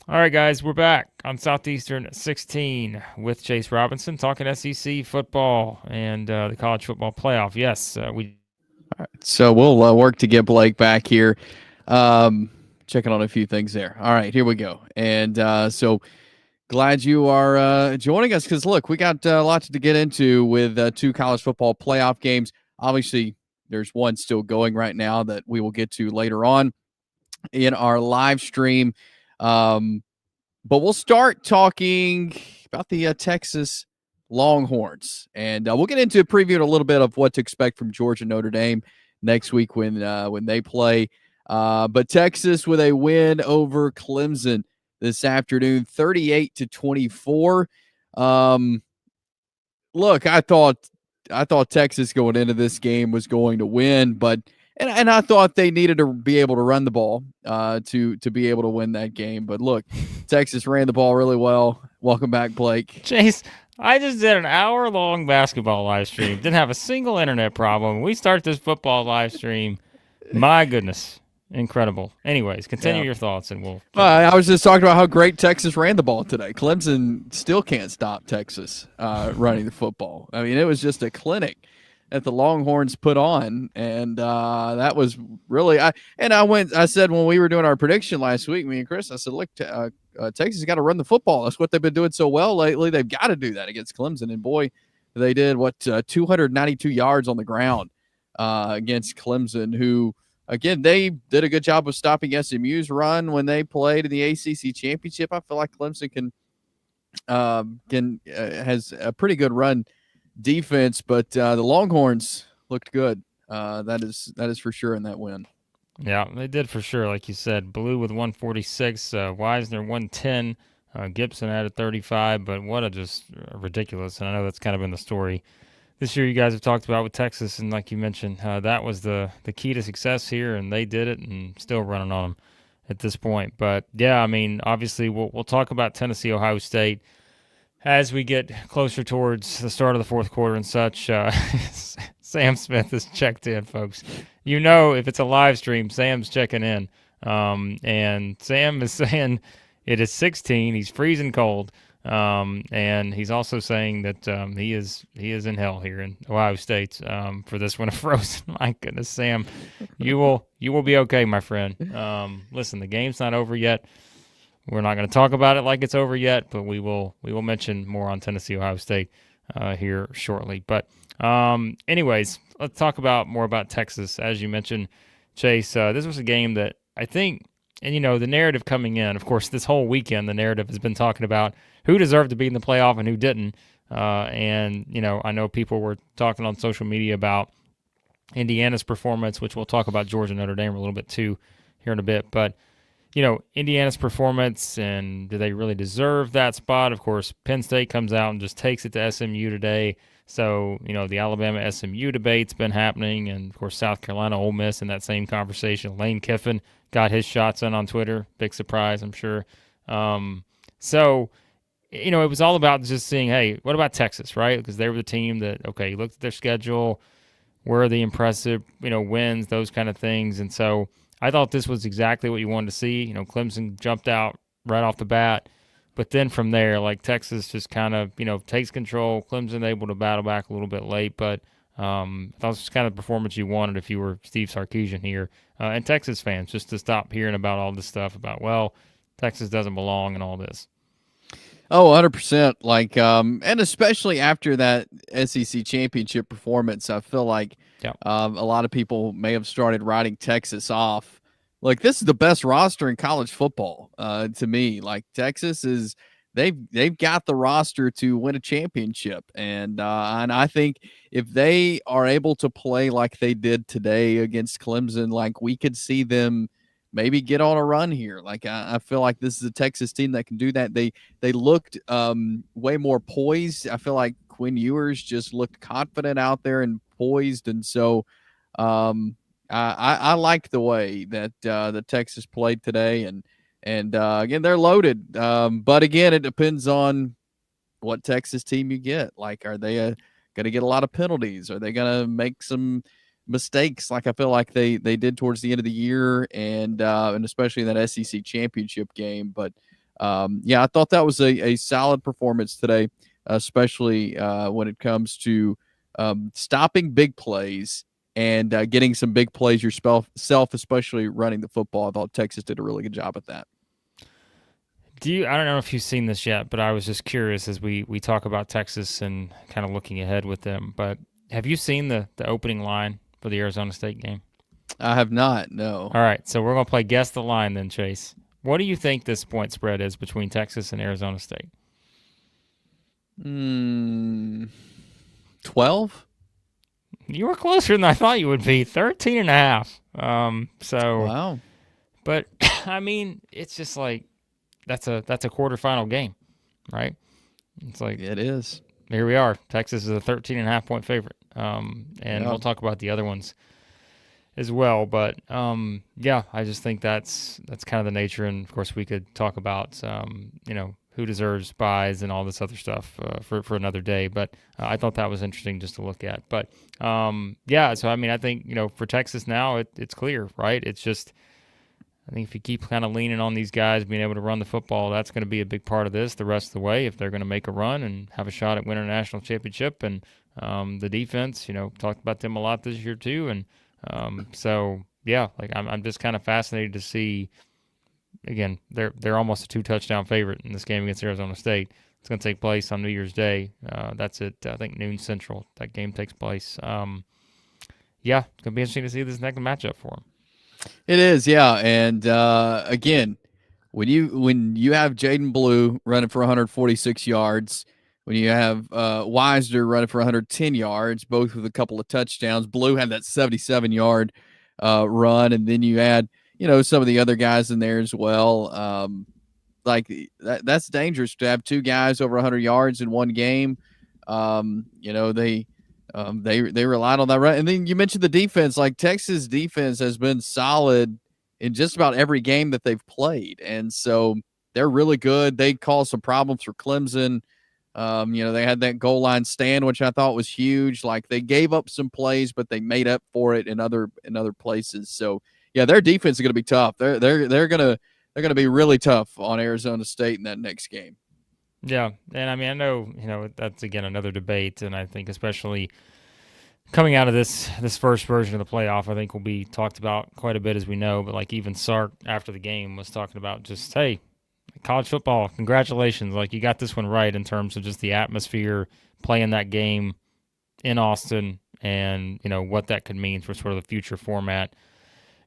All right, guys, we're back on Southeastern 16 with Chase Robinson talking SEC football and the college football playoff. Yes, we. So we'll work to get Blake back here. Checking on a few things there. All right, here we go. And so glad you are joining us because, look, we got lots to get into with two college football playoff games. Obviously, there's one still going right now that we will get to later on in our live stream. But we'll start talking about the Texas Longhorns, and we'll get into previewing a little bit of what to expect from Georgia Notre Dame next week when they play. But Texas with a win over Clemson this afternoon, 38-24. Look, I thought Texas going into this game was going to win, but and I thought they needed to be able to run the ball to be able to win that game. But look, Texas ran the ball really well. Welcome back, Blake. Chase, I just did an hour-long basketball live stream. Didn't have a single internet problem. We start this football live stream. My goodness. Incredible. Anyways, continue Yeah. your thoughts and we'll jump in. I was just talking about how great Texas ran the ball today. Clemson still can't stop Texas running the football. I mean, it was just a clinic that the Longhorns put on, and that was really. I said when we were doing our prediction last week, me and Chris, I said, look, Texas got to run the football. That's what they've been doing so well lately. They've got to do that against Clemson, and boy, they did. 292 yards on the ground against Clemson, who. Again, they did a good job of stopping SMU's run when they played in the ACC championship. I feel like Clemson has a pretty good run defense, but the Longhorns looked good. That is for sure in that win. Yeah, they did for sure. Like you said, Blue with 146, Wisner 110, Gibson added 35, but what a just ridiculous. And I know that's kind of been the story this year you guys have talked about with Texas, and like you mentioned, that was the key to success here, and they did it, and still running on them at this point. But yeah, I mean, obviously we'll talk about Tennessee, Ohio State as we get closer towards the start of the fourth quarter and such. Sam Smith is checked in, folks. You know, if it's a live stream, Sam's checking in, and Sam is saying it is 16. He's freezing cold. And he's also saying that he is in hell here in Ohio State for this one of Frozen. My goodness, Sam, you will be okay, my friend. Listen, the game's not over yet. We're not going to talk about it like it's over yet, but we will mention more on Tennessee, Ohio State here shortly. But anyways, let's talk more about Texas. As you mentioned, Chase, this was a game that I think. And, you know, the narrative coming in, of course, this whole weekend, the narrative has been talking about who deserved to be in the playoff and who didn't. And, you know, I know people were talking on social media about Indiana's performance, which we'll talk about Georgia and Notre Dame a little bit too here in a bit. But, you know, Indiana's performance and do they really deserve that spot? Of course, Penn State comes out and just takes it to SMU today. So, you know, the Alabama SMU debate's been happening. And, of course, South Carolina, Ole Miss in that same conversation. Lane Kiffin got his shots in on Twitter. Big surprise, I'm sure. So, you know, it was all about just seeing, hey, what about Texas, right? Because they were the team that, okay, you looked at their schedule, where are the impressive, you know, wins, those kind of things. And so I thought this was exactly what you wanted to see. You know, Clemson jumped out right off the bat. But then from there, like Texas just kind of, you know, takes control. Clemson able to battle back a little bit late, but that was just kind of the performance you wanted if you were Steve Sarkisian here. And Texas fans, just to stop hearing about all this stuff about, well, Texas doesn't belong and all this. Oh, 100%. Like, and especially after that SEC championship performance, I feel like a lot of people may have started writing Texas off. Like, this is the best roster in college football to me. Like, Texas is they've got the roster to win a championship, and I think if they are able to play like they did today against Clemson, like we could see them maybe get on a run here. Like I feel like this is a Texas team that can do that. They looked way more poised. I feel like Quinn Ewers just looked confident out there and poised, and so I liked the way that the Texas played today, and again they're loaded. But again, it depends on what Texas team you get. Like, are they going to get a lot of penalties? Are they going to make some mistakes like I feel like they did towards the end of the year and especially in that SEC championship game? But Yeah, I thought that was a solid performance today, especially when it comes to stopping big plays and getting some big plays yourself, especially running the football. I thought Texas did a really good job at that. I don't know if you've seen this yet, but I was just curious as we talk about Texas and kind of looking ahead with them. But have you seen the opening line for the Arizona State game? I have not, no. All right, so we're going to play Guess the Line then, Chase. What do you think this point spread is between Texas and Arizona State? 12? You were closer than I thought you would be. 13.5. Wow. But I mean, it's just like that's a quarterfinal game, right? It's like it is. Here we are. Texas is a 13.5 point favorite. And we'll talk about the other ones as well. But yeah, I just think that's kind of the nature. And of course, we could talk about who deserves buys and all this other stuff for another day. But I thought that was interesting just to look at. But yeah, so I mean, I think for Texas now, it's clear, right? It's just I think if you keep kind of leaning on these guys being able to run the football, that's going to be a big part of this the rest of the way if they're going to make a run and have a shot at winning a national championship. And the defense, talked about them a lot this year too. And so, yeah, like I'm just kind of fascinated to see. Again, they're almost a 2-touchdown favorite in this game against Arizona State. It's going to take place on New Year's Day. That's at, I think, noon Central. That game takes place. Yeah, it's going to be interesting to see this next matchup for them. It is, yeah. And again, when you have Jaden Blue running for 146 yards, when you have Wisner running for 110 yards, both with a couple of touchdowns, Blue had that 77-yard run, and then you add some of the other guys in there as well. Like that's dangerous to have two guys over 100 yards in one game. They relied on that run. And then you mentioned the defense. Like Texas defense has been solid in just about every game that they've played. And so they're really good. They caused some problems for Clemson. They had that goal line stand, which I thought was huge. Like they gave up some plays, but they made up for it in other places. So yeah, their defense is going to be tough. They're going to be really tough on Arizona State in that next game. Yeah, and I mean, I know, that's, again, another debate, and I think especially coming out of this first version of the playoff, I think will be talked about quite a bit, as we know, but like even Sark after the game was talking about just, hey, college football, congratulations, like you got this one right in terms of just the atmosphere, playing that game in Austin, and, what that could mean for sort of the future format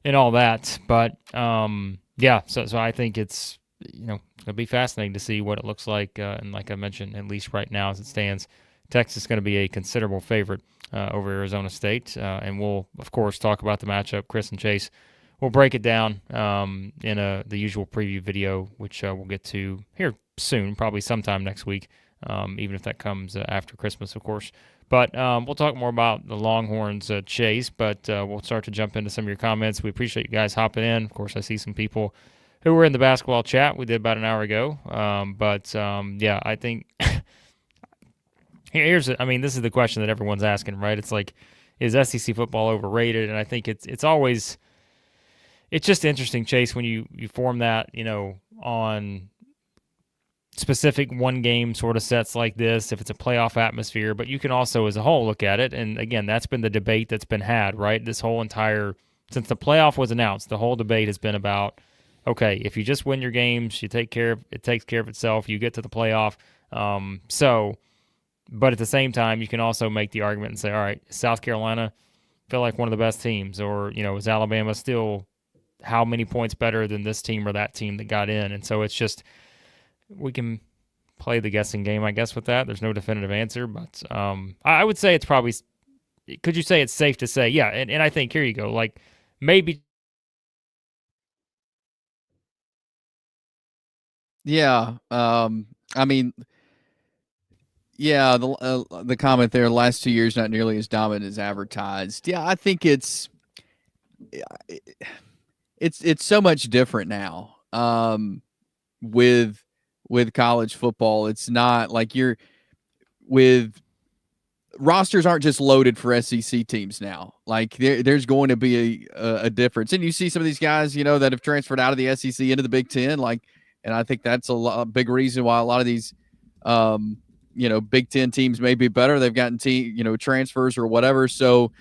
and all that, but yeah, so I think it's going to be fascinating to see what it looks like. And like I mentioned, at least right now as it stands, Texas is going to be a considerable favorite over Arizona State. And we'll, of course, talk about the matchup. Chris and Chase will break it down in the usual preview video, which we'll get to here soon, probably sometime next week, even if that comes after Christmas, of course. But we'll talk more about the Longhorns, Chase, but we'll start to jump into some of your comments. We appreciate you guys hopping in. Of course, I see some people who were in the basketball chat we did about an hour ago. Yeah, I think this is the question that everyone's asking, right? It's like, is SEC football overrated? And I think it's just interesting, Chase, when you form that, on specific one game sort of sets like this, if it's a playoff atmosphere, but you can also as a whole look at it. And again, that's been the debate that's been had, right? This whole since the playoff was announced, the whole debate has been about, okay, if you just win your games, it takes care of itself. You get to the playoff. But at the same time, you can also make the argument and say, all right, South Carolina feel like one of the best teams, or is Alabama still how many points better than this team or that team that got in? And so it's just we can play the guessing game, I guess, with that. There's no definitive answer, but I would say it's probably. Could you say it's safe to say, yeah? And I think here you go, like maybe. Yeah, I mean, yeah, the comment there, last 2 years not nearly as dominant as advertised. Yeah, I think it's so much different now. With college football, it's not like rosters aren't just loaded for SEC teams now. Like there's going to be a difference, and you see some of these guys, that have transferred out of the SEC into the Big Ten, like. And I think that's a big reason why a lot of these, Big Ten teams may be better. They've gotten transfers or whatever. So,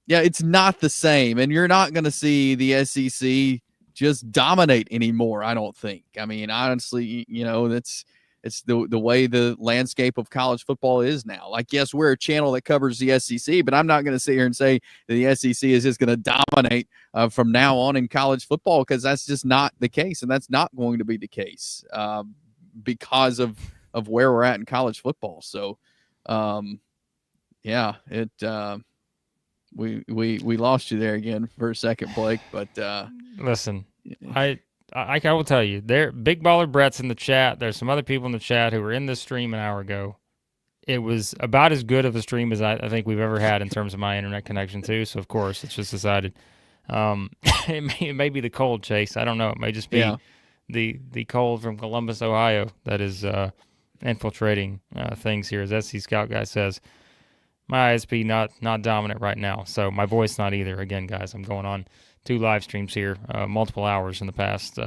it's not the same. And you're not going to see the SEC just dominate anymore, I don't think. I mean, honestly, it's the way the landscape of college football is now. Like, yes, we're a channel that covers the SEC, but I'm not going to sit here and say that the SEC is just going to dominate from now on in college football, because that's just not the case, and that's not going to be the case because of where we're at in college football. So, we lost you there again for a second, Blake. But listen, I will tell you, there Big Baller Brett's in the chat. There's some other people in the chat who were in this stream an hour ago. It was about as good of a stream as I think we've ever had in terms of my internet connection too. So of course it's just decided. It may be the cold, Chase. I don't know. It may just be the cold from Columbus, Ohio, that is infiltrating things here. As SC Scout guy says, my ISP not dominant right now, so my voice not either. Again, guys, I'm going on 2 live streams here, multiple hours in the past,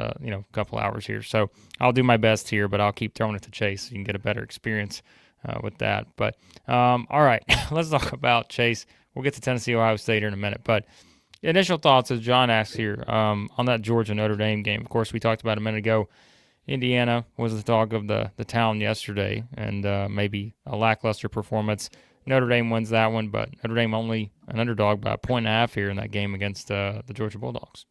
couple hours here. So I'll do my best here, but I'll keep throwing it to Chase so you can get a better experience with that. But all right, let's talk about Chase. We'll get to Tennessee, Ohio State here in a minute. But initial thoughts, as John asked here, on that Georgia Notre Dame game. Of course, we talked about a minute ago. Indiana was the dog of the town yesterday, and maybe a lackluster performance. Notre Dame wins that one, but Notre Dame only an underdog by 1.5 here in that game against the Georgia Bulldogs.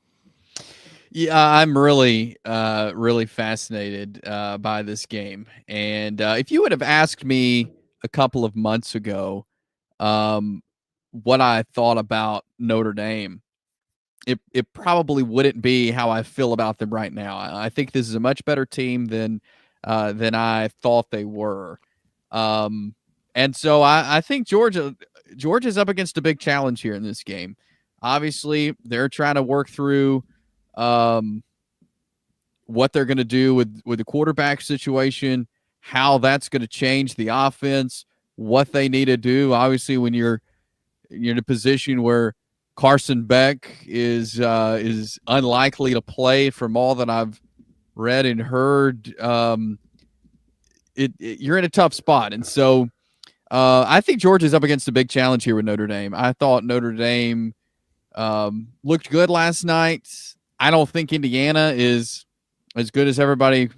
Yeah, I'm really, really fascinated by this game. And if you would have asked me a couple of months ago what I thought about Notre Dame, it probably wouldn't be how I feel about them right now. I think this is a much better team than I thought they were. And so I think Georgia's up against a big challenge here in this game. Obviously, they're trying to work through what they're going to do with the quarterback situation, how that's going to change the offense, what they need to do. Obviously, when you're in a position where Carson Beck is unlikely to play, from all that I've read and heard, you're in a tough spot. And so I think Georgia's up against a big challenge here with Notre Dame. I thought Notre Dame looked good last night. I don't think Indiana is as good as everybody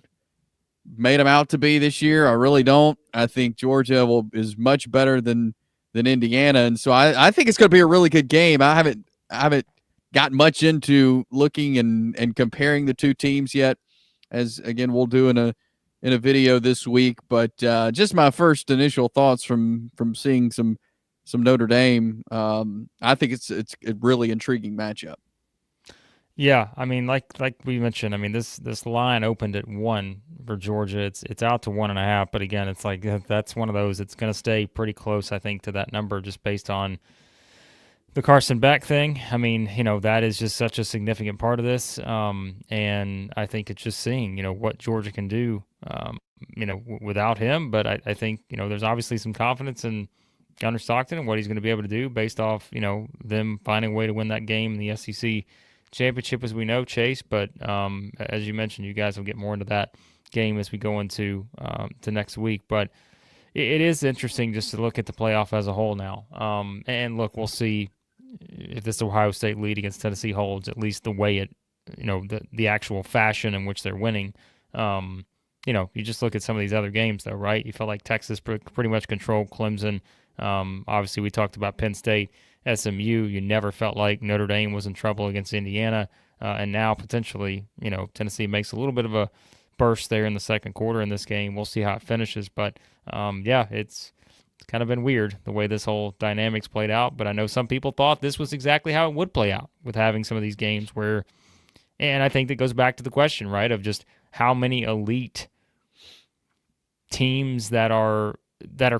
made them out to be this year. I really don't. I think Georgia is much better than Indiana, and so I think it's going to be a really good game. I haven't gotten much into looking and comparing the two teams yet, as again we'll do in a video this week. But just my first initial thoughts from seeing some Notre Dame. I think it's a really intriguing matchup. Yeah, I mean, like we mentioned, I mean this line opened at 1 for Georgia. It's out to 1.5, but again, it's like that's one of those. It's going to stay pretty close, I think, to that number, just based on the Carson Beck thing. I mean, that is just such a significant part of this, and I think it's just seeing what Georgia can do, without him. But I think there's obviously some confidence in Gunnar Stockton and what he's going to be able to do based off them finding a way to win that game in the SEC championship, as we know, Chase. But as you mentioned, you guys will get more into that game as we go into to next week. But it is interesting just to look at the playoff as a whole now. And look, we'll see if this Ohio State lead against Tennessee holds, at least the way it, the actual fashion in which they're winning. You just look at some of these other games, though, right? You felt like Texas pretty much controlled Clemson. Obviously, we talked about Penn State, SMU. You never felt like Notre Dame was in trouble against Indiana. And now potentially, Tennessee makes a little bit of a burst there in the second quarter in this game. We'll see how it finishes. But, it's kind of been weird the way this whole dynamic's played out. But I know some people thought this was exactly how it would play out, with having some of these games where, and I think that goes back to the question, right, of just how many elite teams that are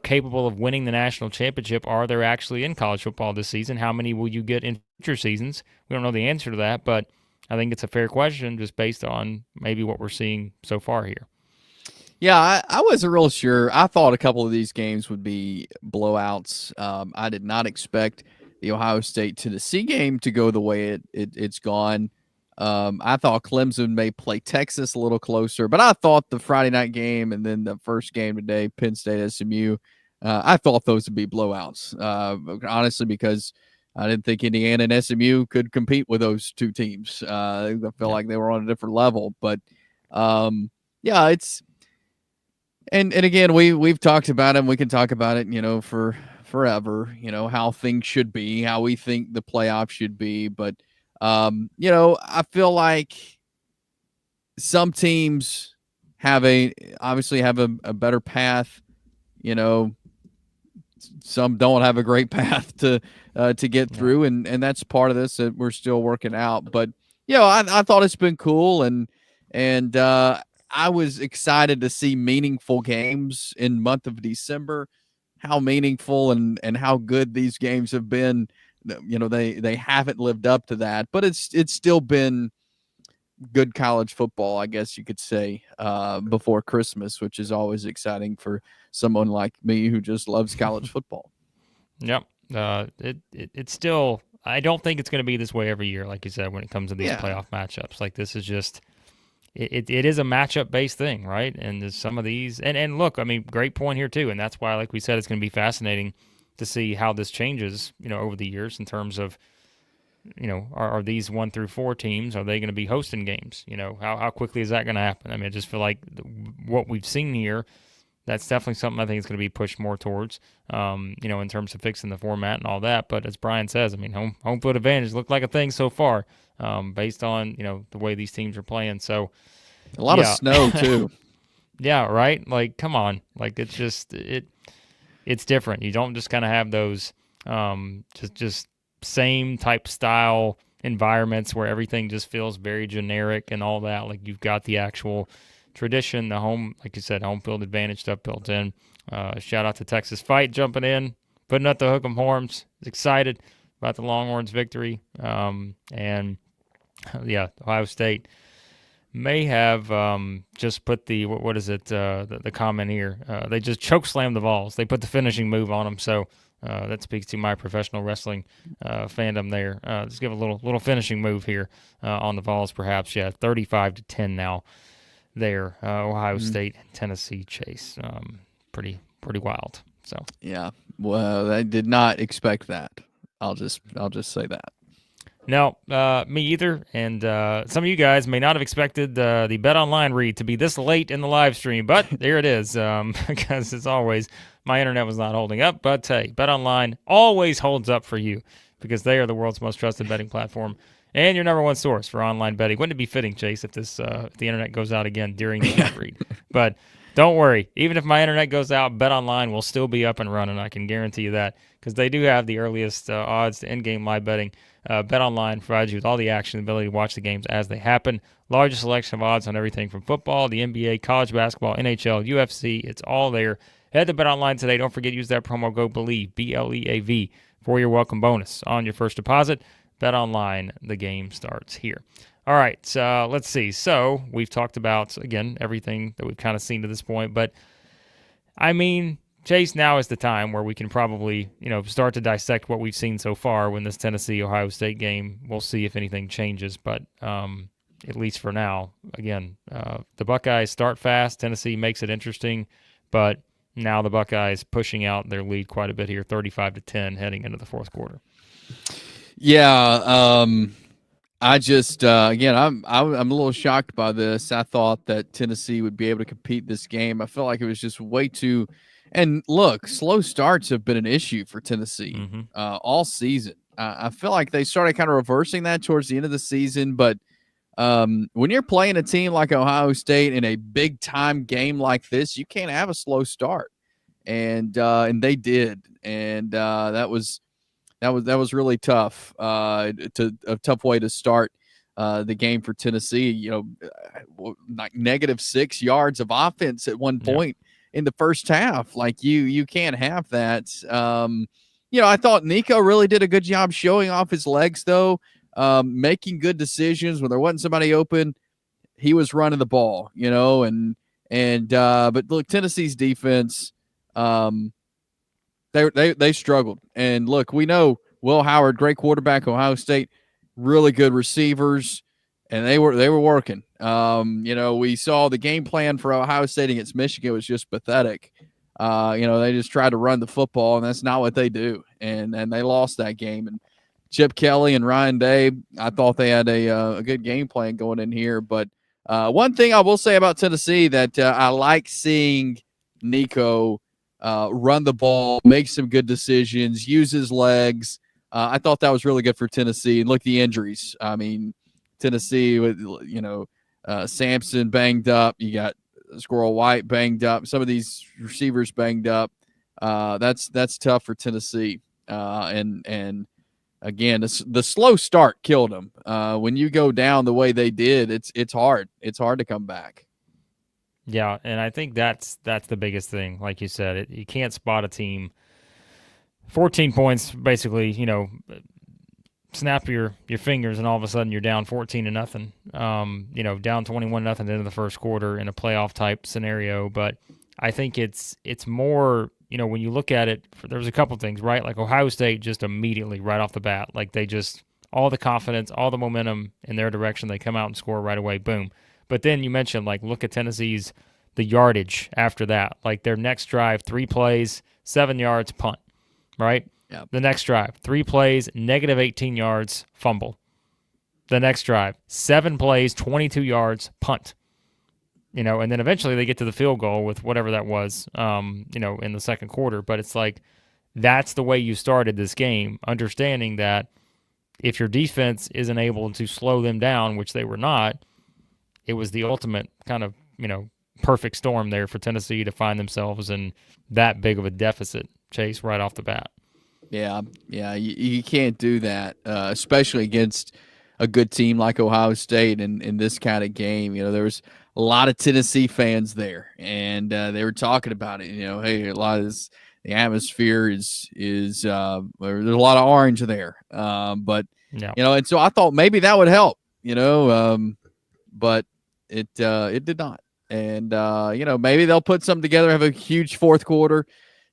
capable of winning the national championship are there actually in college football this season? How many will you get in future seasons? We don't know the answer to that, but I think it's a fair question just based on maybe what we're seeing so far here. Yeah, I wasn't real sure. I thought a couple of these games would be blowouts. I did not expect the Ohio State-Tennessee game to go the way it's gone. I thought Clemson may play Texas a little closer, but I thought the Friday night game and then the first game today, Penn State SMU, I thought those would be blowouts. Honestly, because I didn't think Indiana and SMU could compete with those two teams. I feel like they were on a different level, but yeah, it's and again we've talked about it. And we can talk about it, for forever. How things should be, how we think the playoffs should be, but. I feel like some teams obviously have a better path. Some don't have a great path to get through, and that's part of this that we're still working out. But I thought it's been cool, and I was excited to see meaningful games in month of December. How meaningful and how good these games have been. They haven't lived up to that, but it's still been good college football, I guess you could say, before Christmas, which is always exciting for someone like me who just loves college football. Yep. It's still, I don't think it's going to be this way every year, like you said, when it comes to these playoff matchups. Like, this is just, it is a matchup based thing, right? And there's some of these, and look, I mean, great point here too, and that's why, like we said, it's going to be fascinating to see how this changes, over the years in terms of, are these 1 through 4 teams, are they going to be hosting games? How quickly is that going to happen? I mean, I just feel like what we've seen here, that's definitely something I think is going to be pushed more towards, in terms of fixing the format and all that. But as Brian says, I mean, home field advantage looked like a thing so far, based on, the way these teams are playing. So a lot of snow too. Yeah, right? Like, come on. Like, it's just it's different. You don't just kind of have those just same type style environments where everything just feels very generic and all that. Like, you've got the actual tradition, the home, like you said, home field advantage stuff built in. Shout out to Texas Fight jumping in, putting up the hook 'em horns. Excited about the Longhorns victory. And Ohio State may have just put the what is it the comment here, they just choke slammed the Vols. They put the finishing move on them, so that speaks to my professional wrestling fandom there. Just give a little finishing move here on the Vols, perhaps. 35-10 now there. Ohio State and Tennessee chase, pretty wild. So well, I did not expect that. I'll just say that. No, me either. And some of you guys may not have expected the Bet Online read to be this late in the live stream, but there it is. Because as always, my internet was not holding up. But hey, Bet Online always holds up for you because they are the world's most trusted betting platform and your number one source for online betting. Wouldn't it be fitting, Chase, if if the internet goes out again during the live read? But don't worry. Even if my internet goes out, Bet Online will still be up and running. I can guarantee you that because they do have the earliest odds to in-game live betting. Bet Online provides you with all the action and ability to watch the games as they happen. Largest selection of odds on everything from football, the NBA, college basketball, NHL, UFC. It's all there. Head to Bet Online today. Don't forget to use that promo code BELIEVE, BLEAV, for your welcome bonus on your first deposit. Bet Online, the game starts here. All right, let's see. So we've talked about, again, everything that we've kind of seen to this point. But, I mean, Chase, now is the time where we can probably, start to dissect what we've seen so far when this Tennessee-Ohio State game. We'll see if anything changes. But at least for now, again, the Buckeyes start fast. Tennessee makes it interesting. But now the Buckeyes pushing out their lead quite a bit here, 35-10 heading into the fourth quarter. Yeah, I just again, I'm a little shocked by this. I thought that Tennessee would be able to compete this game. I feel like it was just way too. And look, slow starts have been an issue for Tennessee all season. I feel like they started kind of reversing that towards the end of the season. But when you're playing a team like Ohio State in a big time game like this, you can't have a slow start. And they did, and that was really tough. A tough way to start the game for Tennessee. Like -6 yards of offense at one point in the first half. Like you can't have that. I thought Nico really did a good job showing off his legs, though, making good decisions when there wasn't somebody open. He was running the ball, but look, Tennessee's defense. They struggled. And look, we know Will Howard, great quarterback, Ohio State, really good receivers. and they were working. We saw the game plan for Ohio State against Michigan was just pathetic. They just tried to run the football, and that's not what they do. And they lost that game. And Chip Kelly and Ryan Day, I thought they had a good game plan going in here. But one thing I will say about Tennessee that I like seeing Nico run the ball, make some good decisions, use his legs. I thought that was really good for Tennessee. And look, the injuries. I mean, Tennessee with Sampson banged up. You got Squirrel White banged up. Some of these receivers banged up. That's tough for Tennessee. And again, the slow start killed them. When you go down the way they did, it's hard. It's hard to come back. Yeah, and I think that's the biggest thing. Like you said, you can't spot a team. 14 points, basically, snap your fingers and all of a sudden you're down 14-0. Down 21-0 at the end of the first quarter in a playoff type scenario. But I think it's more, when you look at it, there's a couple things, right? Like Ohio State just immediately right off the bat, like they just all the confidence, all the momentum in their direction, they come out and score right away, boom. But then you mentioned, like, look at Tennessee's the yardage after that. Like their next drive, 3 plays, 7 yards, punt, right? Yep. The next drive, 3 plays, negative 18 yards, fumble. The next drive, 7 plays, 22 yards, punt. And then eventually they get to the field goal with whatever that was, in the second quarter. But it's like that's the way you started this game, understanding that if your defense isn't able to slow them down, which they were not, it was the ultimate kind of, perfect storm there for Tennessee to find themselves in that big of a deficit, Chase, right off the bat. Yeah, you can't do that, especially against a good team like Ohio State in this kind of game. There was a lot of Tennessee fans there, and they were talking about it. Hey, a lot of this, the atmosphere is there's a lot of orange there, but yeah. And so I thought maybe that would help, but it did not. And maybe they'll put something together, have a huge fourth quarter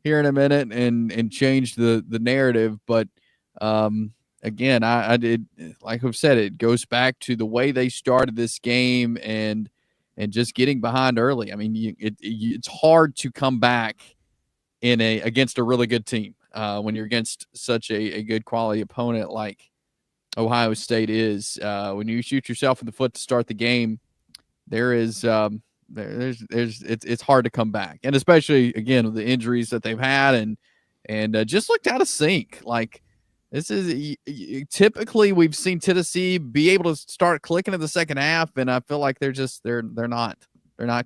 here in a minute, and change the narrative. But again, I did, like I've said, it goes back to the way they started this game and just getting behind early. I mean, it's hard to come back against a really good team when you're against such a good quality opponent like Ohio State is. When you shoot yourself in the foot to start the game, it's hard to come back, and especially again with the injuries that they've had and just looked out of sync. Like this is typically we've seen Tennessee be able to start clicking in the second half, and I feel like they're not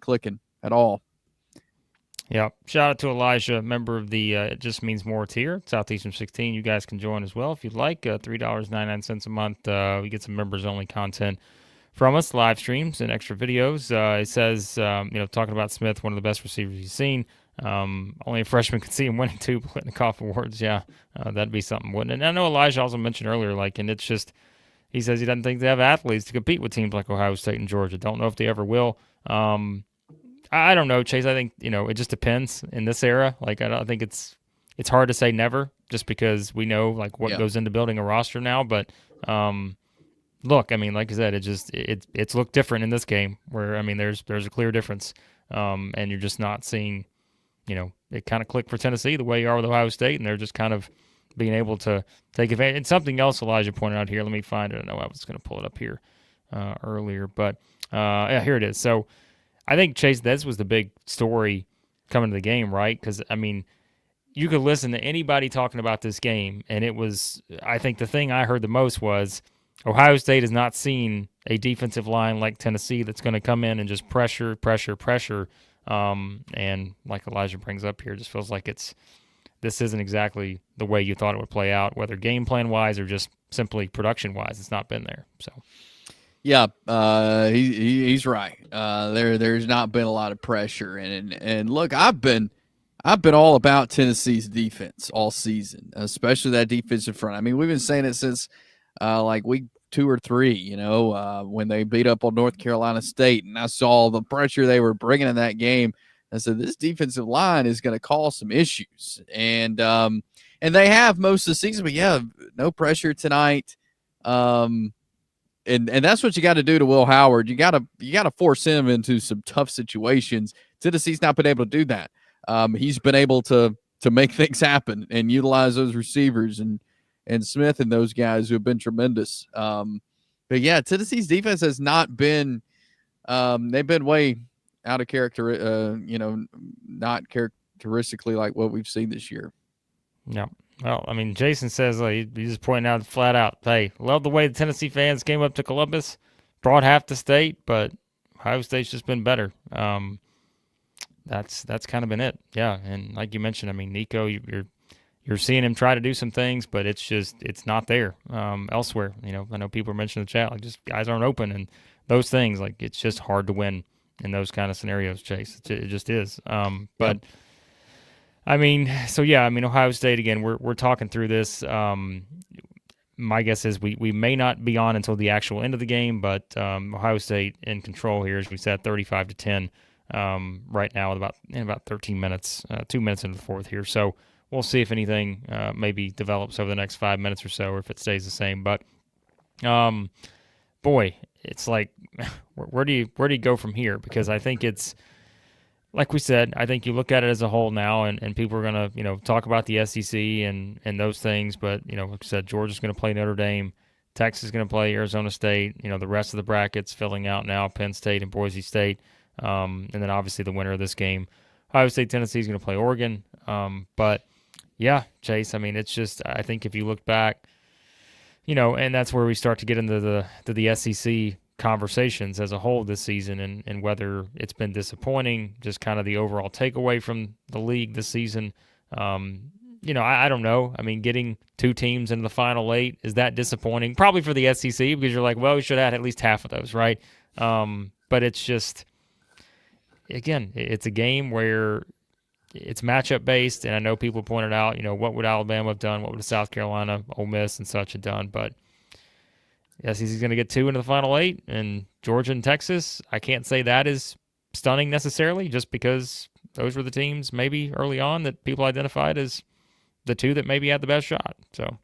clicking at all. Yeah. Shout out to Elijah, member of the It Just Means More tier, Southeastern 16. You guys can join as well if you'd like. $3.99 a month. We get some members-only content from us, live streams and extra videos. It says, talking about Smith, one of the best receivers he's seen. Only a freshman could see him winning 2 Plitnikoff awards. Yeah, that'd be something, wouldn't it? And I know Elijah also mentioned earlier, and it's just, he says he doesn't think they have athletes to compete with teams like Ohio State and Georgia. Don't know if they ever will. I don't know, Chase. I think, it just depends in this era. I don't think it's hard to say never just because we know what goes into building a roster now. But look, I mean, like I said, it's looked different in this game where, I mean, there's a clear difference. And you're just not seeing, it kind of click for Tennessee the way you are with Ohio State, and they're just kind of being able to take advantage. And something else Elijah pointed out here, let me find it. I know I was going to pull it up here earlier, but here it is. So I think, Chase, this was the big story coming to the game, right? Because, I mean, you could listen to anybody talking about this game, and it was, I think the thing I heard the most was Ohio State has not seen a defensive line like Tennessee that's going to come in and just pressure. And like Elijah brings up here, it just feels like this isn't exactly the way you thought it would play out, whether game plan wise or just simply production wise. It's not been there. So, yeah, he's right. There's not been a lot of pressure, and look, I've been all about Tennessee's defense all season, especially that defensive front. I mean, we've been saying it since week 2 or 3, when they beat up on North Carolina State, and I saw the pressure they were bringing in that game. I said, this defensive line is going to cause some issues, and they have most of the season. But yeah, no pressure tonight. and that's what you got to do to Will Howard. You got to force him into some tough situations. Tennessee's not been able to do that. He's been able to make things happen and utilize those receivers and Smith and those guys who have been tremendous. But yeah, Tennessee's defense has not been. They've been way out of character. Not characteristically like what we've seen this year. Yeah. Well, I mean, Jason says he's just pointing out flat out, hey, love the way the Tennessee fans came up to Columbus, brought half the state, but Ohio State's just been better. That's kind of been it. Yeah, and like you mentioned, I mean, Nico, you're seeing him try to do some things, but it's not there elsewhere. I know people are mentioning in the chat, like just guys aren't open and those things. Like it's just hard to win in those kind of scenarios, Chase. It just is. But. Yep. I mean, so yeah, I mean, Ohio State, again, we're talking through this. My guess is we may not be on until the actual end of the game, but Ohio State in control here, as we said, 35-10 right now with about 13 minutes, 2 minutes into the fourth here. So we'll see if anything maybe develops over the next 5 minutes or so, or if it stays the same. But boy, it's like where do you go from here? Because I think it's. Like we said, I think you look at it as a whole now, and people are going to, talk about the SEC and those things. But, like I said, Georgia's going to play Notre Dame. Texas is going to play Arizona State. The rest of the brackets filling out now, Penn State and Boise State. And then obviously the winner of this game, Ohio State, Tennessee is going to play Oregon. But, yeah, Chase, I mean, it's just I think if you look back, and that's where we start to get into the SEC conversations as a whole this season and whether it's been disappointing, just kind of the overall takeaway from the league this season. I don't know. I mean, getting two teams into the final eight, is that disappointing? Probably for the SEC because you're like, well, we should have had at least half of those, right? But it's just, again, it's a game where it's matchup based, and I know people pointed out, what would Alabama have done? What would South Carolina, Ole Miss, and such have done? But yes, he's going to get two into the final eight, and Georgia and Texas, I can't say that is stunning necessarily, just because those were the teams maybe early on that people identified as the two that maybe had the best shot. So,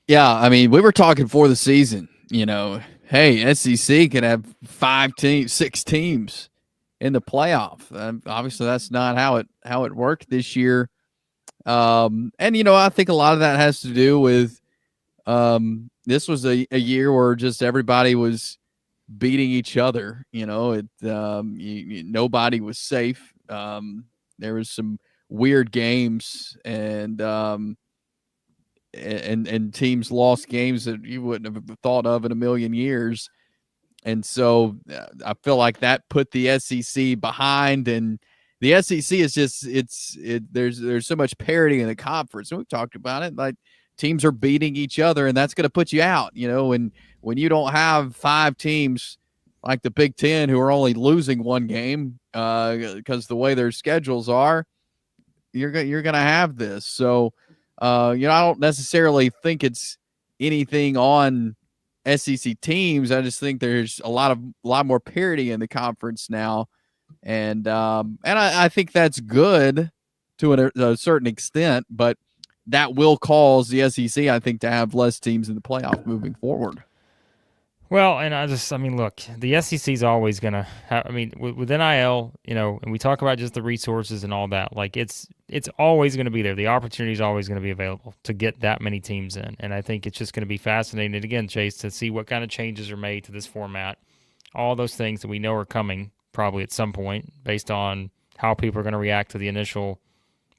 yeah, I mean, we were talking for the season, hey, SEC could have 6 teams in the playoff. Obviously, that's not how it worked this year. And I think a lot of that has to do with this was a year where just everybody was beating each other. Nobody was safe. There was some weird games, and teams lost games that you wouldn't have thought of in a million years. And so I feel like that put the SEC behind, and the SEC is just there's so much parity in the conference, and we've talked about it, like. Teams are beating each other, and that's going to put you out, when you don't have 5 teams like the Big Ten who are only losing one game because the way their schedules are, you're going to have this. So, I don't necessarily think it's anything on SEC teams. I just think there's a lot more parity in the conference now, and I think that's good to a certain extent, but that will cause the SEC, I think, to have less teams in the playoff moving forward. Well, and look, the SEC is always going to have, with NIL, and we talk about just the resources and all that, like it's always going to be there. The opportunity is always going to be available to get that many teams in. And I think it's just going to be fascinating, and again, Chase, to see what kind of changes are made to this format. All those things that we know are coming probably at some point based on how people are going to react to the initial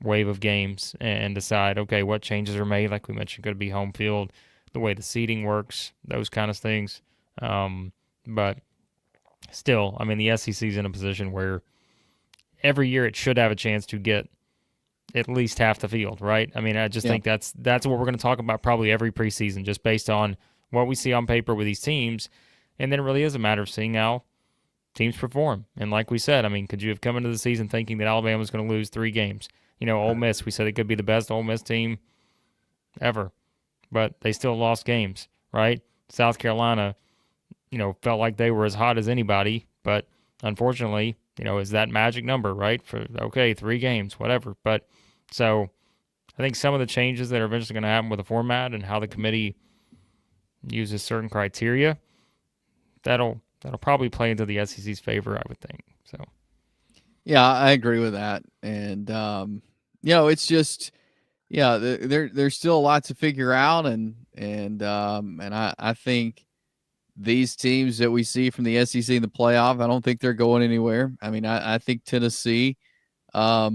wave of games and decide, okay, what changes are made, like we mentioned, could be home field, the way the seating works, those kind of things. But still, the SEC is in a position where every year it should have a chance to get at least half the field, right? I just think that's what we're going to talk about probably every preseason, just based on what we see on paper with these teams. And then it really is a matter of seeing how teams perform. And like we said, could you have come into the season thinking that Alabama was going to lose 3 games? Ole Miss, we said it could be the best Ole Miss team ever, but they still lost games, right? South Carolina, felt like they were as hot as anybody, but unfortunately, is that magic number, right? For, 3 games, whatever. But so I think some of the changes that are eventually going to happen with the format and how the committee uses certain criteria, that'll probably play into the SEC's favor, I would think. So. Yeah, I agree with that, and it's just there's still a lot to figure out, and I think these teams that we see from the SEC in the playoff, I don't think they're going anywhere. I mean, I think Tennessee, I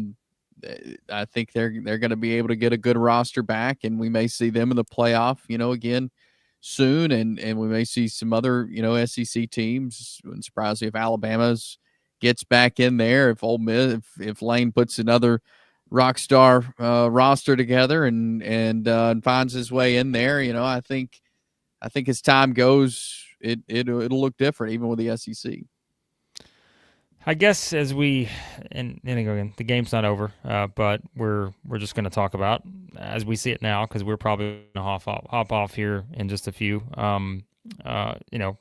think they're going to be able to get a good roster back, and we may see them in the playoff, again soon, and we may see some other, SEC teams. Wouldn't surprise me if Alabama's gets back in there, if Ole Miss, if Lane puts another rock star roster together and finds his way in there. I think as time goes, it'll look different, even with the SEC. I guess as we and again, the game's not over, but we're just going to talk about as we see it now, because we're probably going to hop off here in just a few.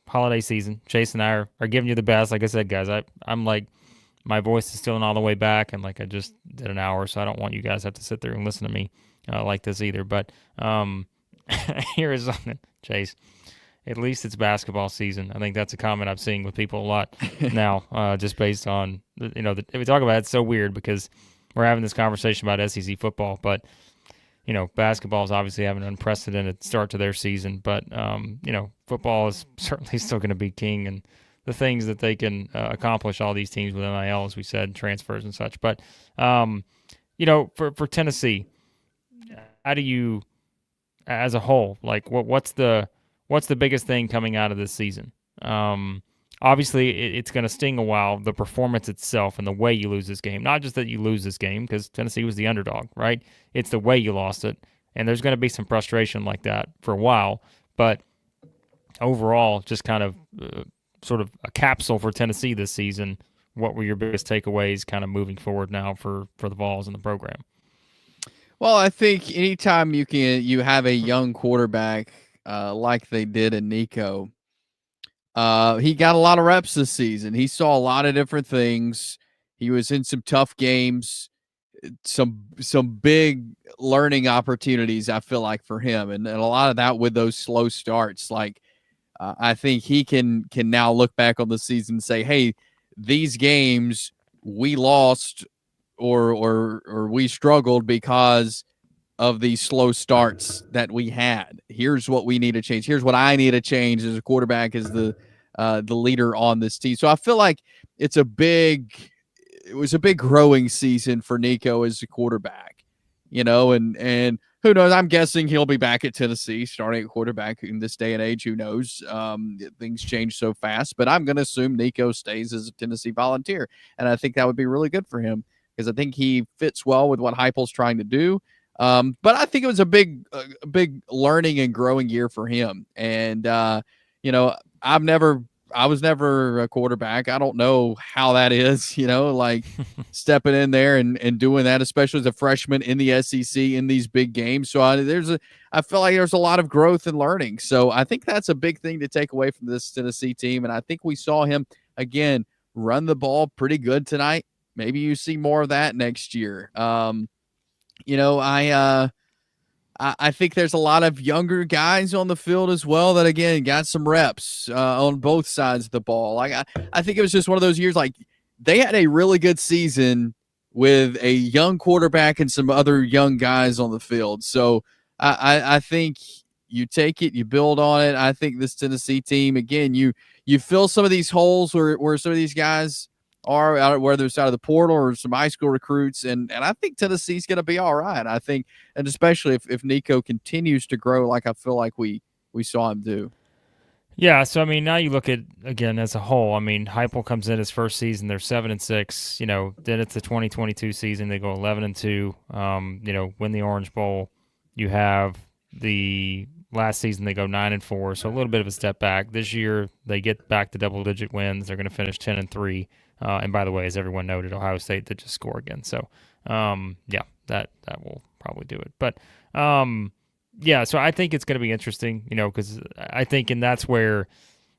Holiday season. Chase and I are giving you the best. Like I said, guys, I'm like, my voice is still all the way back, and like I just did an hour, so I don't want you guys to have to sit there and listen to me like this either. But here is something, Chase. At least it's basketball season. I think that's a comment I'm seeing with people a lot now, just based on, if we talk about it, it's so weird because we're having this conversation about SEC football, but, basketball is obviously having an unprecedented start to their season, but, football is certainly still going to be king, and the things that they can accomplish, all these teams with NIL, as we said, transfers and such. But, for Tennessee, how do you, as a whole, like what's the biggest thing coming out of this season? Obviously, it's going to sting a while, the performance itself and the way you lose this game. Not just that you lose this game because Tennessee was the underdog, right? It's the way you lost it. And there's going to be some frustration like that for a while. But overall, just kind of sort of a capsule for Tennessee this season. What were your biggest takeaways kind of moving forward now for the Vols and the program? Well, I think anytime you have a young quarterback like they did in Nico, he got a lot of reps this season. He saw a lot of different things. He was in some tough games, some big learning opportunities, I feel like, for him, and a lot of that with those slow starts. Like, I think he can now look back on the season and say, hey, these games we lost or we struggled because of these slow starts that we had. Here's what we need to change. Here's what I need to change as a quarterback, as the leader on this team. So I feel like it was a big growing season for Nico as a quarterback, and who knows? I'm guessing he'll be back at Tennessee starting at quarterback in this day and age. Who knows? Things change so fast, but I'm going to assume Nico stays as a Tennessee Volunteer, and I think that would be really good for him because I think he fits well with what Heupel's trying to do. But I think it was a big learning and growing year for him. And, I was never a quarterback. I don't know how that is, like stepping in there and doing that, especially as a freshman in the SEC in these big games. So I feel like there's a lot of growth and learning. So I think that's a big thing to take away from this Tennessee team. And I think we saw him again run the ball pretty good tonight. Maybe you see more of that next year. I think there's a lot of younger guys on the field as well that, again, got some reps on both sides of the ball. Like I think it was just one of those years, like they had a really good season with a young quarterback and some other young guys on the field. So I think you take it, you build on it. I think this Tennessee team, again, you fill some of these holes where some of these guys are, whether it's out of the portal or some high school recruits. And I think Tennessee's going to be all right. I think, and especially if Nico continues to grow like I feel like we saw him do. Yeah, so I mean, now you look at, again, as a whole, I mean, Heupel comes in his first season, they're 7-6, then it's the 2022 season, they go 11-2, win the Orange Bowl. You have the last season they go 9-4, so a little bit of a step back. This year they get back to double-digit wins. They're going to finish 10-3. And by the way, as everyone noted, Ohio State did just score again. So, that will probably do it. But, so I think it's going to be interesting, because I think, and that's where,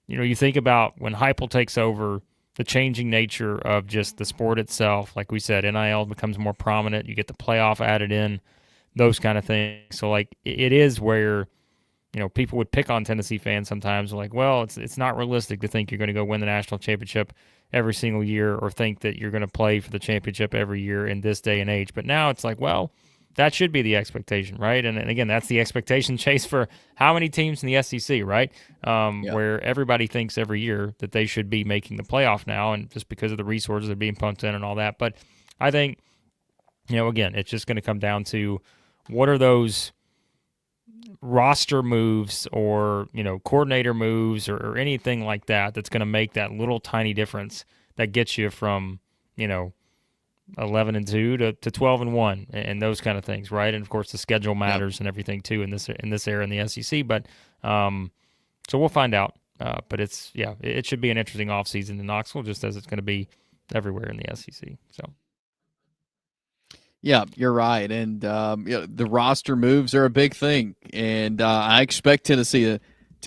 you think about when Heupel takes over, the changing nature of just the sport itself. Like we said, NIL becomes more prominent. You get the playoff added in, those kind of things. So, like, it is where, people would pick on Tennessee fans sometimes, like, well, it's not realistic to think you're going to go win the national championship every single year, or think that you're going to play for the championship every year in this day and age. But now it's like, well, that should be the expectation, right? And again, that's the expectation, Chase, for how many teams in the SEC, right? Where everybody thinks every year that they should be making the playoff now, and just because of the resources that are being pumped in and all that. But I think, again, it's just going to come down to what are those roster moves, or coordinator moves, or anything like that that's going to make that little tiny difference that gets you from 11-2 to 12-1, and those kind of things, right? And of course the schedule matters and everything too in this era in the SEC. But so we'll find out. But it should be an interesting offseason in Knoxville, just as it's going to be everywhere in the SEC. So. Yeah, you're right, and the roster moves are a big thing, and I expect Tennessee to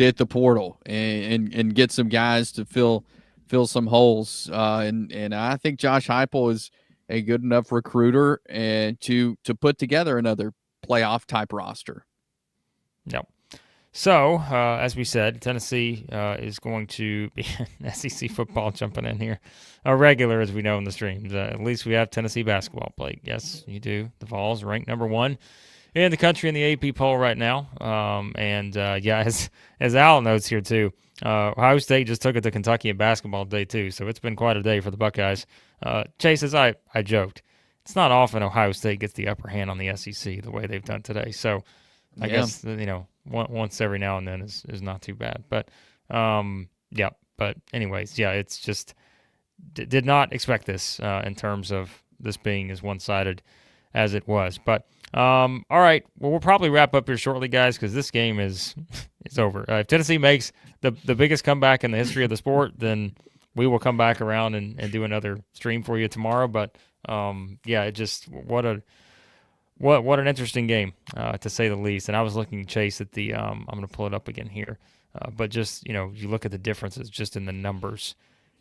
hit the portal and get some guys to fill some holes, and I think Josh Heupel is a good enough recruiter and to put together another playoff type roster. Yep. So, as we said, Tennessee is going to be SEC football jumping in here. A regular, as we know in the streams. At least we have Tennessee basketball, Blake. Yes, you do. The Vols ranked number 1 in the country in the AP poll right now. As Al notes here too, Ohio State just took it to Kentucky in basketball today too. So it's been quite a day for the Buckeyes. Chase, as I joked, it's not often Ohio State gets the upper hand on the SEC the way they've done today. So I guess once every now and then is not too bad. But But anyways, it's just did not expect this in terms of this being as one-sided as it was. But all right, well, we'll probably wrap up here shortly, guys, because this game is over. If Tennessee makes the biggest comeback in the history of the sport, then we will come back around and do another stream for you tomorrow. But it just what an interesting game, to say the least. And I was looking, Chase, at the I'm going to pull it up again here. But just, you look at the differences just in the numbers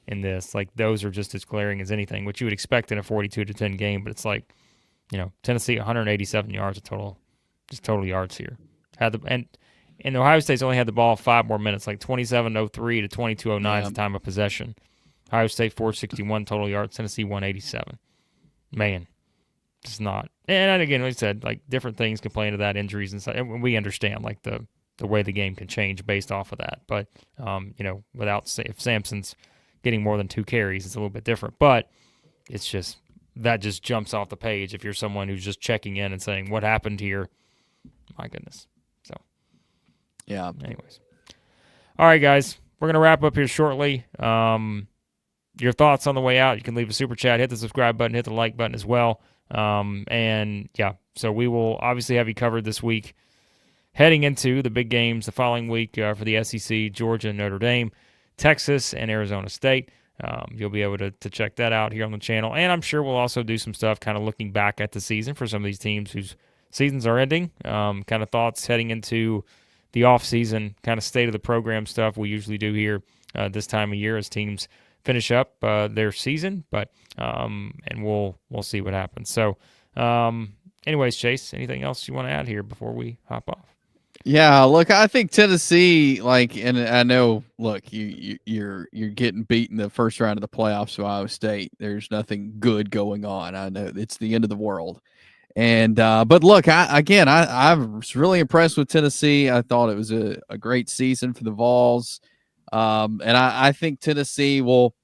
in this. Like, those are just as glaring as anything, which you would expect in a 42-10 game. But it's like, Tennessee 187 yards of total yards here. And Ohio State's only had the ball 5 more minutes, like 27:03 to 22:09 is the time of possession. Ohio State 461 total yards, Tennessee 187. Man. It's not. And again, like I said, like, different things can play into that, injuries and stuff. And we understand, like, the way the game can change based off of that. But, if Sampson's getting more than 2 carries, it's a little bit different. But it's just, that just jumps off the page if you're someone who's just checking in and saying, what happened here? My goodness. So, yeah. Anyways. All right, guys. We're going to wrap up here shortly. Your thoughts on the way out, you can leave a super chat, hit the subscribe button, hit the like button as well. So we will obviously have you covered this week, heading into the big games the following week for the SEC, Georgia and Notre Dame, Texas and Arizona State. You'll be able to check that out here on the channel. And I'm sure we'll also do some stuff kind of looking back at the season for some of these teams whose seasons are ending, kind of thoughts heading into the offseason, kind of state of the program stuff we usually do here this time of year as teams finish up their season, and we'll see what happens. So, anyways, Chase, anything else you want to add here before we hop off? Yeah, look, I think Tennessee, and I know, look, you're getting beaten the first round of the playoffs by Ohio State. There's nothing good going on. I know it's the end of the world. And but look, I was really impressed with Tennessee. I thought it was a great season for the Vols. And I think Tennessee will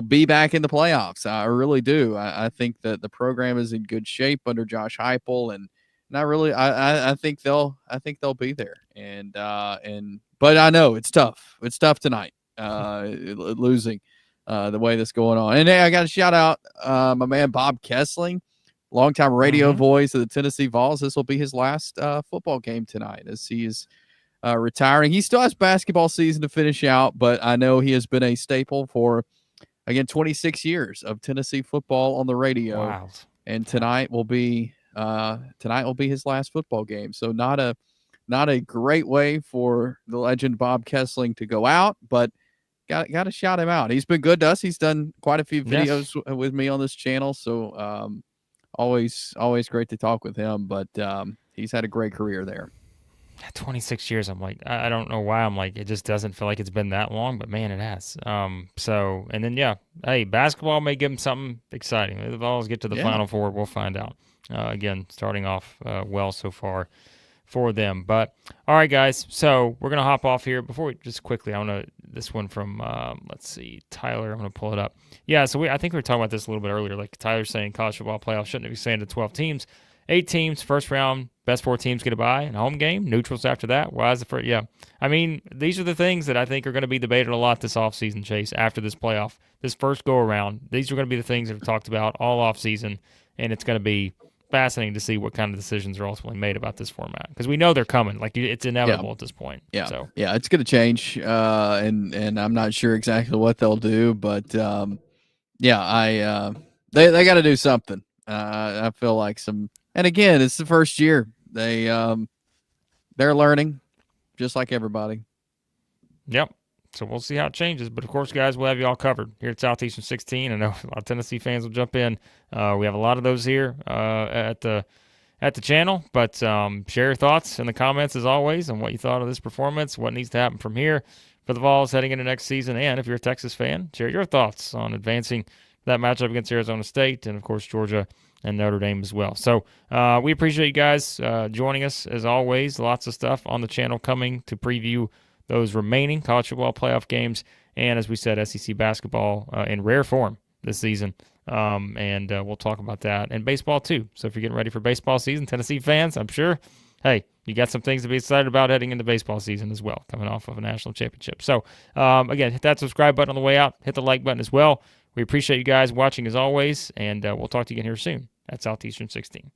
be back in the playoffs. I really do. I think that the program is in good shape under Josh Heupel, and I think they'll be there. But I know it's tough. It's tough tonight, losing the way that's going on. And hey, I got to shout out my man Bob Kessling, longtime radio voice of the Tennessee Vols. This will be his last football game tonight as he is retiring. He still has basketball season to finish out, but I know he has been a staple for, again, 26 years of Tennessee football on the radio. Wow. And tonight will be his last football game. So not a great way for the legend Bob Kessling to go out, but got to shout him out. He's been good to us. He's done quite a few videos with me on this channel. So always great to talk with him, but he's had a great career there. 26 years. I'm like, I don't know why. I'm like, it just doesn't feel like it's been that long, but man, it has. So, and then, yeah, hey, basketball may give them something exciting. If the Vols get to the Final Four, we'll find out. Again, starting off well so far for them. But, all right, guys, so we're going to hop off here. Before we, just quickly, I want to, this one from, let's see, Tyler, I'm going to pull it up. Yeah, so I think we were talking about this a little bit earlier. Like Tyler saying college football playoffs shouldn't be saying to 12 teams. 8 teams, first round, best 4 teams get a bye, and home game, neutrals after that. Why is the first? Yeah. I mean, these are the things that I think are going to be debated a lot this offseason, Chase, after this playoff, this first go around. These are going to be the things that are talked about all offseason, and it's going to be fascinating to see what kind of decisions are ultimately made about this format, because we know they're coming. Like, it's inevitable at this point. Yeah. So. Yeah, it's going to change, and I'm not sure exactly what they'll do, but they got to do something. I feel like some. And again, it's the first year. They're learning, just like everybody. Yep. So we'll see how it changes. But, of course, guys, we'll have you all covered here at Southeastern 16. I know a lot of Tennessee fans will jump in. We have a lot of those here at the channel. But share your thoughts in the comments, as always, on what you thought of this performance, what needs to happen from here for the Vols heading into next season. And if you're a Texas fan, share your thoughts on advancing that matchup against Arizona State and, of course, Georgia and Notre Dame as well. So we appreciate you guys joining us, as always. Lots of stuff on the channel coming to preview those remaining college football playoff games. And as we said, SEC basketball in rare form this season. And we'll talk about that. And baseball, too. So if you're getting ready for baseball season, Tennessee fans, I'm sure, hey, you got some things to be excited about heading into baseball season as well, coming off of a national championship. So, again, hit that subscribe button on the way out. Hit the like button as well. We appreciate you guys watching as always, and we'll talk to you again here soon at Southeastern 16.